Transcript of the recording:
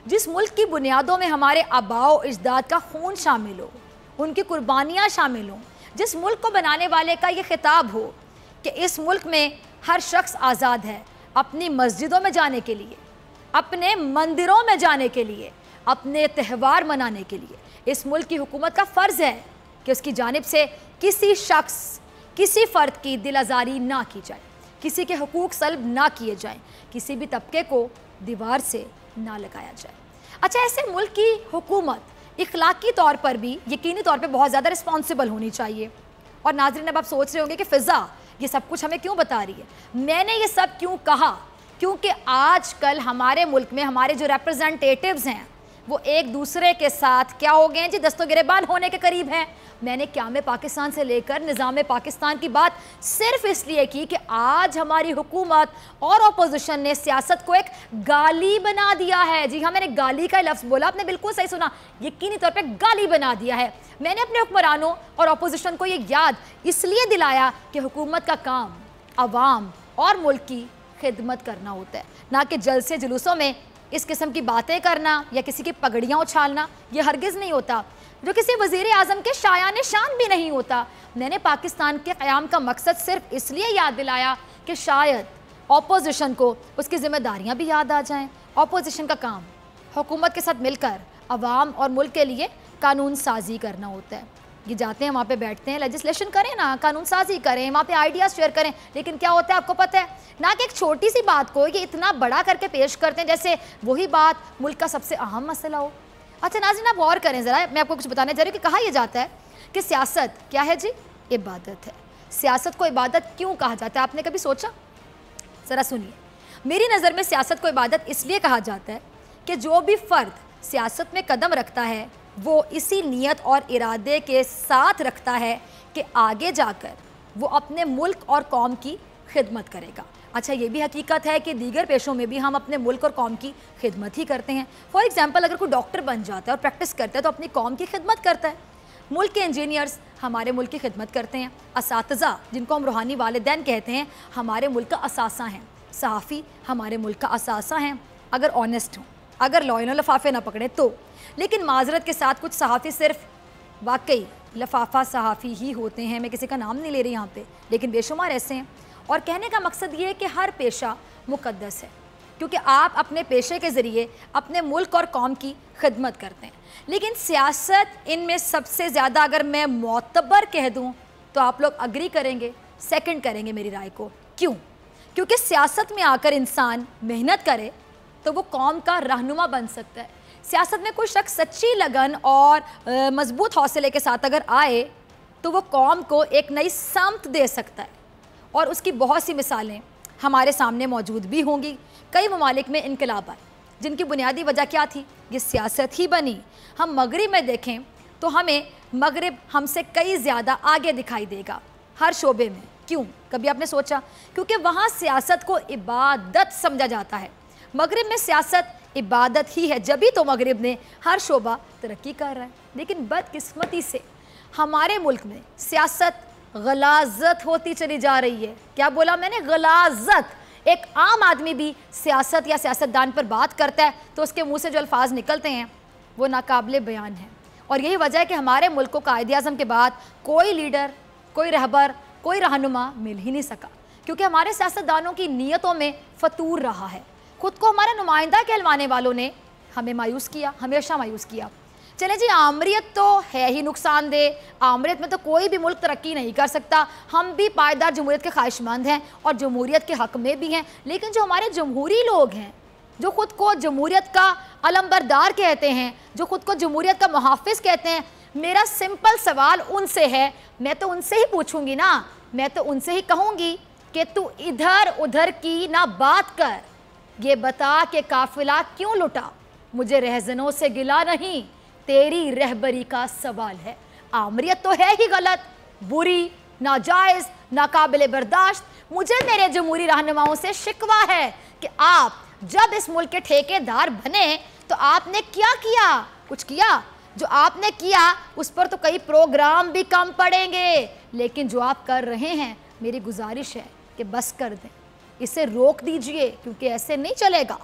जिस मुल्क की बुनियादों में हमारे आबाओ अजदाद का खून शामिल हो, उनकी कुर्बानियाँ शामिल हों, जिस मुल्क को बनाने वाले का ये खिताब हो कि इस मुल्क में हर शख्स आज़ाद है अपनी मस्जिदों में जाने के लिए, अपने मंदिरों में जाने के लिए, अपने त्यौहार मनाने के लिए, इस मुल्क की हुकूमत का फ़र्ज़ है कि उसकी जानिब से किसी शख्स, किसी फ़र्द की दिल आज़ारी ना की जाए, किसी के हुकूक सल्ब ना किए जाएं, किसी भी तबके को दीवार से ना लगाया जाए। अच्छा, ऐसे मुल्क की हुकूमत इखलाकी तौर पर भी, यकीनी तौर पे बहुत ज़्यादा रिस्पॉन्सिबल होनी चाहिए। और नाज़रीन, अब आप सोच रहे होंगे कि फ़िज़ा ये सब कुछ हमें क्यों बता रही है, मैंने ये सब क्यों कहा? क्योंकि आजकल हमारे मुल्क में हमारे जो रिप्रेजेंटेटिव्स हैं वो एक दूसरे के साथ क्या हो गए हैं जी, दस्तो गिरेबान होने के करीब हैं। मैंने क़याम पाकिस्तान से लेकर निज़ाम पाकिस्तान की बात सिर्फ इसलिए की कि आज हमारी हुकूमत और अपोजिशन ने सियासत को एक गाली बना दिया है। जी हाँ, मैंने गाली का लफ्ज़ बोला, आपने बिल्कुल सही सुना, यकीनी तौर पे गाली बना दिया है। मैंने अपने हुक्मरानों और अपोजिशन को ये याद इसलिए दिलाया कि हुकूमत का काम अवाम और मुल्क की खिदमत करना होता है, ना कि जलसे जुलूसों में इस किस्म की बातें करना या किसी की पगड़ियाँ उछालना। ये हरगिज़ नहीं होता, जो किसी वज़ीर आज़म के शायान शान भी नहीं होता। मैंने पाकिस्तान के क़याम का मकसद सिर्फ इसलिए याद दिलाया कि शायद अपोजिशन को उसकी ज़िम्मेदारियाँ भी याद आ जाएँ। अपोजिशन का काम हुकूमत के साथ मिलकर अवाम और मुल्क के लिए कानून साजी करना होता है। ये जाते हैं वहाँ पे बैठते हैं, लेजिस्लेशन करें ना, कानून साजी करें, वहाँ पे आइडियाज़ शेयर करें, लेकिन क्या होता है आपको पता है ना, कि एक छोटी सी बात को ये इतना बड़ा करके पेश करते हैं जैसे वही बात मुल्क का सबसे अहम मसला हो। अच्छा नाज़रीन, आप गौर करें ज़रा, मैं आपको कुछ बताने जा रही हूँ कि कहा यह जाता है कि सियासत क्या है जी, इबादत है। सियासत को इबादत क्यों कहा जाता है, आपने कभी सोचा? ज़रा सुनिए, मेरी नज़र में सियासत को इबादत इसलिए कहा जाता है कि जो भी फ़र्द सियासत में कदम रखता है वो इसी नीयत और इरादे के साथ रखता है कि आगे जाकर वो अपने मुल्क और कौम की खिदमत करेगा। अच्छा, ये भी हकीकत है कि दीगर पेशों में भी हम अपने मुल्क और कौम की खिदमत ही करते हैं। फॉर एग्ज़ाम्पल, अगर कोई डॉक्टर बन जाता है और प्रैक्टिस करता है तो अपनी कौम की खिदमत करता है। मुल्क के इंजीनियर्स हमारे मुल्क की खिदमत करते हैं। असातिज़ा, जिनको हम रूहानी वालिदैन कहते हैं, हमारे मुल्क का असासा हैं। सहाफ़ी हमारे मुल्क का असासा हैं, अगर ऑनेस्ट हों, अगर लॉयन लफाफे ना पकड़े तो। लेकिन माजरत के साथ कुछ सहाफ़ी सिर्फ वाकई लफाफा सहाफ़ी ही होते हैं। मैं किसी का नाम नहीं ले रही यहाँ पे, लेकिन बेशुमार ऐसे हैं। और कहने का मकसद ये है कि हर पेशा मुक़द्दस है, क्योंकि आप अपने पेशे के ज़रिए अपने मुल्क और कौम की खिदमत करते हैं। लेकिन सियासत इनमें सबसे ज़्यादा, अगर मैं मोतबर कह दूँ तो आप लोग अग्री करेंगे, सेकंड करेंगे मेरी राय को। क्यों? क्योंकि सियासत में आकर इंसान मेहनत करे तो वो कौम का रहनुमा बन सकता है। सियासत में कोई शख्स सच्ची लगन और मजबूत हौसले के साथ अगर आए तो वो कौम को एक नई समत दे सकता है, और उसकी बहुत सी मिसालें हमारे सामने मौजूद भी होंगी। कई ममालिक में इनकलाब आए जिनकी बुनियादी वजह क्या थी, ये सियासत ही बनी। हम मगरिब में देखें तो हमें मगरिब हमसे कई ज़्यादा आगे दिखाई देगा हर शोबे में। क्यों? कभी आपने सोचा? क्योंकि वहाँ सियासत को इबादत समझा जाता है। मगरिब में सियासत इबादत ही है, जभी तो मगरिब ने हर शोबा तरक्की कर रहा है। लेकिन बदकिस्मती से हमारे मुल्क में सियासत गलाजत होती चली जा रही है। क्या बोला मैंने? गलाजत। एक आम आदमी भी सियासत या सियासतदान पर बात करता है तो उसके मुंह से जो अल्फाज निकलते हैं वो नाकाबिले बयान है। और यही वजह है कि हमारे मुल्क को कायदे आज़म के बाद कोई लीडर, कोई रहबर, कोई रहनुमा मिल ही नहीं सका, क्योंकि हमारे सियासतदानों की नीयतों में फतूर रहा है। खुद को हमारा नुमाइंदा कहलवाने वालों ने हमें मायूस किया, हमेशा मायूस किया। चले जी, आमरीत तो है ही नुकसानदेह, आमरीत में तो कोई भी मुल्क तरक्की नहीं कर सकता। हम भी पायदार जमहूरियत के ख्वाहिशमंद हैं और जमहूरियत के हक़ में भी हैं। लेकिन जो हमारे जमहूरी लोग हैं, जो ख़ुद को जमहूरियत का अलमबरदार कहते हैं, जो ख़ुद को जमहूरियत का मुहाफ़िज़ कहते हैं, मेरा सिंपल सवाल उनसे है, मैं तो उनसे ही पूछूंगी ना, मैं तो उनसे ही कहूँगी कि तू इधर उधर की ना बात कर, ये बता कि काफिला क्यों लुटा। मुझे रहजनों से गिला नहीं, तेरी रहबरी का सवाल है। आमरीत तो है ही गलत, बुरी, नाजायज़, नाकाबिले बर्दाश्त। मुझे मेरे जमहूरी रहनुमाओं से शिकवा है कि आप जब इस मुल्क के ठेकेदार बने तो आपने क्या किया? कुछ किया? जो आपने किया उस पर तो कई प्रोग्राम भी कम पड़ेंगे, लेकिन जो आप कर रहे हैं, मेरी गुजारिश है कि बस कर दें, इसे रोक दीजिए, क्योंकि ऐसे नहीं चलेगा।